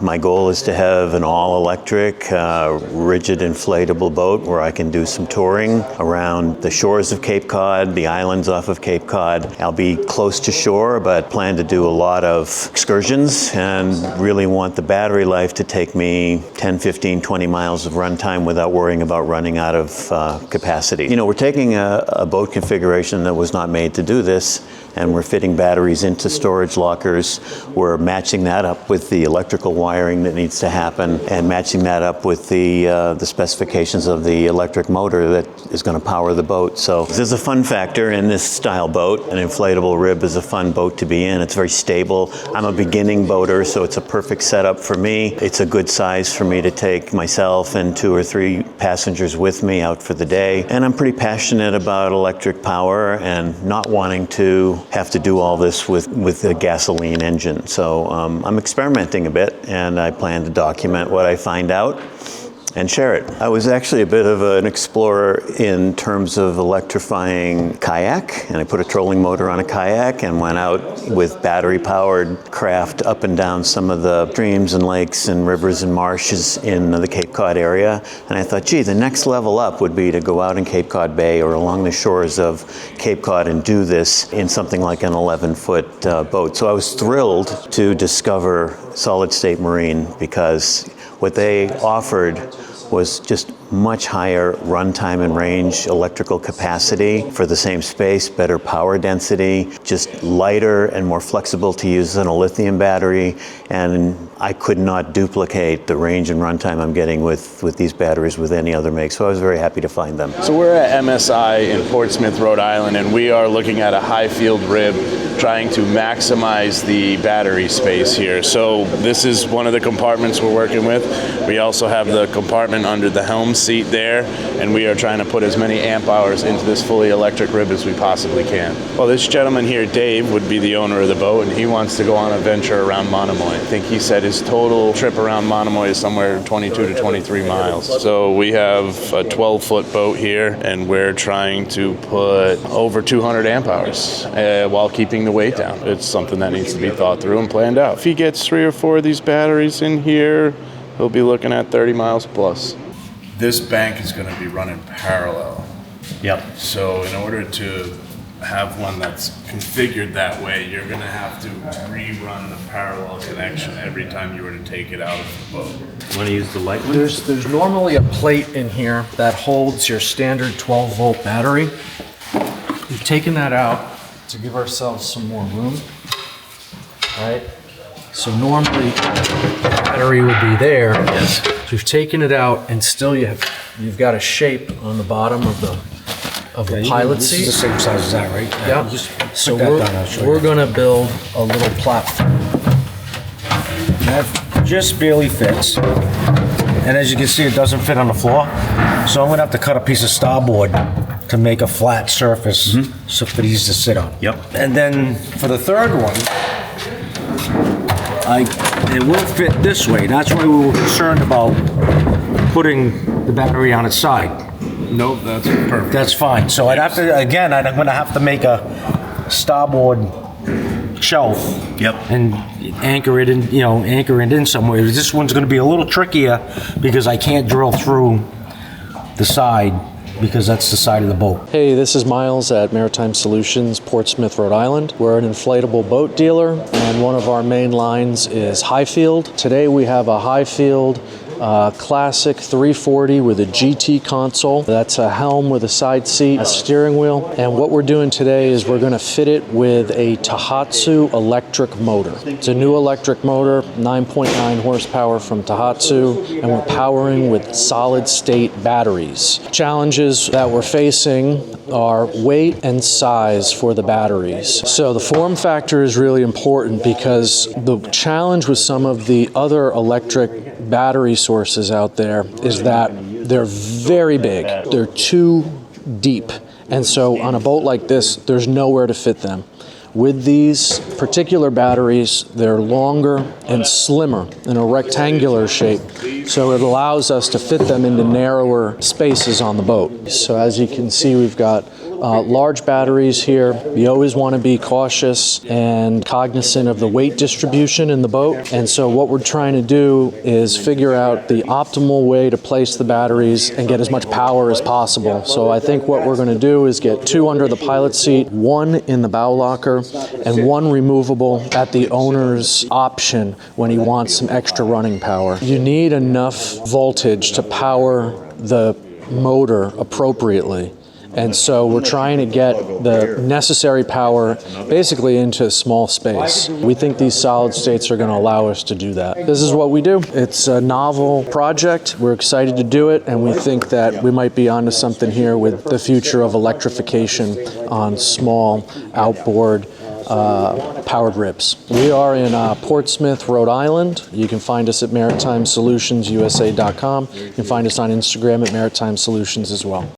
My goal is to have an all-electric, rigid inflatable boat where I can do some touring around the shores of Cape Cod, the islands off of Cape Cod. I'll be close to shore, but plan to do a lot of excursions and really want the battery life to take me 10, 15, 20 miles of runtime without worrying about running out of capacity. You know, we're taking a boat configuration that was not made to do this, and we're fitting batteries into storage lockers. We're matching that up with the electrical wiring that needs to happen and matching that up with the specifications of the electric motor that is going to power the boat. So there's a fun factor in this style boat. An inflatable rib is a fun boat to be in. It's very stable. I'm a beginning boater, so it's a perfect setup for me. It's a good size for me to take myself and 2 or 3 passengers with me out for the day. And I'm pretty passionate about electric power and not wanting to have to do all this with a gasoline engine. So I'm experimenting a bit, and I plan to document what I find out and share it. I was actually a bit of an explorer in terms of electrifying kayak, and I put a trolling motor on a kayak and went out with battery-powered craft up and down some of the streams and lakes and rivers and marshes in the Cape Cod area. And I thought, gee, the next level up would be to go out in Cape Cod Bay or along the shores of Cape Cod and do this in something like an 11-foot boat. So I was thrilled to discover Solid State Marine, because what they offered was just much higher runtime and range electrical capacity for the same space, better power density, just lighter and more flexible to use than a lithium battery. And I could not duplicate the range and runtime I'm getting with these batteries with any other make. So I was very happy to find them. So we're at MSI in Portsmouth, Rhode Island, and we are looking at a high field rib, trying to maximize the battery space here. So this is one of the compartments we're working with. We also have the compartment under the helm seat there, and we are trying to put as many amp hours into this fully electric rib as we possibly can. Well, this gentleman here, Dave, would be the owner of the boat, and he wants to go on a venture around Monomoy. I think he said his total trip around Monomoy is somewhere 22 to 23 miles. So we have a 12-foot boat here, and we're trying to put over 200 amp hours while keeping the weight down. It's something that needs to be thought through and planned out. If he gets 3 or 4 of these batteries in here, he'll be looking at 30 miles plus. This bank is going to be running parallel. Yep. So in order to have one that's configured that way, you're going to have to rerun the parallel connection every time you were to take it out of the boat. Want to use the light one? There's normally a plate in here that holds your standard 12-volt battery. We've taken that out to give ourselves some more room, right? So normally the battery would be there. Yes. So we've taken it out, and still you've got a shape on the bottom of the pilot seat. This is the same size as that, right? Yeah. So we're going to build a little platform. That just barely fits. And as you can see, it doesn't fit on the floor. So I'm going to have to cut a piece of starboard to make a flat surface so for these to sit on. Yep. And then for the third one, it will fit this way. That's why we were concerned about putting the battery on its side. Nope, that's perfect. That's fine. So I'd have to, again, I'm going to have to make a starboard shelf. Yep. And anchor it in somewhere. This one's going to be a little trickier because I can't drill through the side, because that's the side of the boat. Hey, this is Miles at Maritime Solutions, Portsmouth, Rhode Island. We're an inflatable boat dealer, and one of our main lines is Highfield. Today we have a Highfield classic 340 with a GT console. That's a helm with a side seat, a steering wheel. And what we're doing today is we're going to fit it with a Tohatsu electric motor. It's a new electric motor, 9.9 horsepower from Tohatsu, and we're powering with solid state batteries. Challenges that we're facing are weight and size for the batteries. So the form factor is really important, because the challenge with some of the other electric battery sources out there is that they're very big. They're too deep. And so on a boat like this, there's nowhere to fit them. With these particular batteries, they're longer and slimmer in a rectangular shape, so it allows us to fit them into narrower spaces on the boat. So as you can see, we've got large batteries here. You always want to be cautious and cognizant of the weight distribution in the boat. And so what we're trying to do is figure out the optimal way to place the batteries and get as much power as possible. So I think what we're going to do is get 2 under the pilot seat, 1 in the bow locker, and 1 removable at the owner's option when he wants some extra running power. You need enough voltage to power the motor appropriately. And so we're trying to get the necessary power basically into a small space. We think these solid states are going to allow us to do that. This is what we do. It's a novel project. We're excited to do it, and we think that we might be onto something here with the future of electrification on small outboard powered ribs. We are in Portsmouth, Rhode Island. You can find us at maritimesolutionsUSA.com. You can find us on Instagram at Maritime Solutions as well.